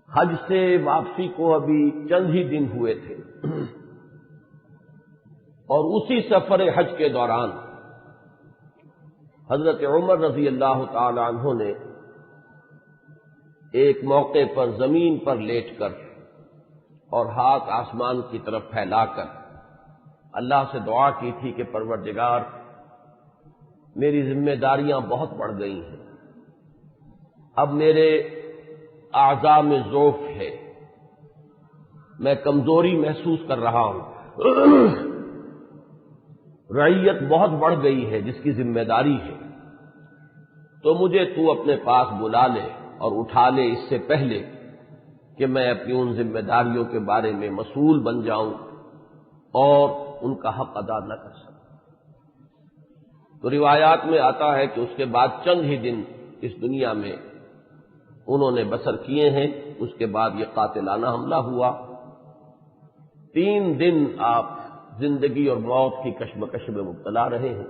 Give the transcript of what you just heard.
حج سے واپسی کو ابھی چند ہی دن ہوئے تھے، اور اسی سفر حج کے دوران حضرت عمر رضی اللہ تعالی عنہ نے ایک موقع پر زمین پر لیٹ کر اور ہاتھ آسمان کی طرف پھیلا کر اللہ سے دعا کی تھی کہ پروردگار، میری ذمہ داریاں بہت بڑھ گئی ہیں، اب میرے اعضاء میں ضعف ہے، میں کمزوری محسوس کر رہا ہوں، رعیت بہت بڑھ گئی ہے جس کی ذمہ داری ہے، تو مجھے تو اپنے پاس بلا لے اور اٹھا لے اس سے پہلے کہ میں اپنی ان ذمہ داریوں کے بارے میں مسئول بن جاؤں اور ان کا حق ادا نہ کر سکوں۔ تو روایات میں آتا ہے کہ اس کے بعد چند ہی دن اس دنیا میں انہوں نے بسر کیے ہیں، اس کے بعد یہ قاتلانہ حملہ ہوا۔ 3 دن آپ زندگی اور موت کی کشمکش میں مبتلا رہے ہیں۔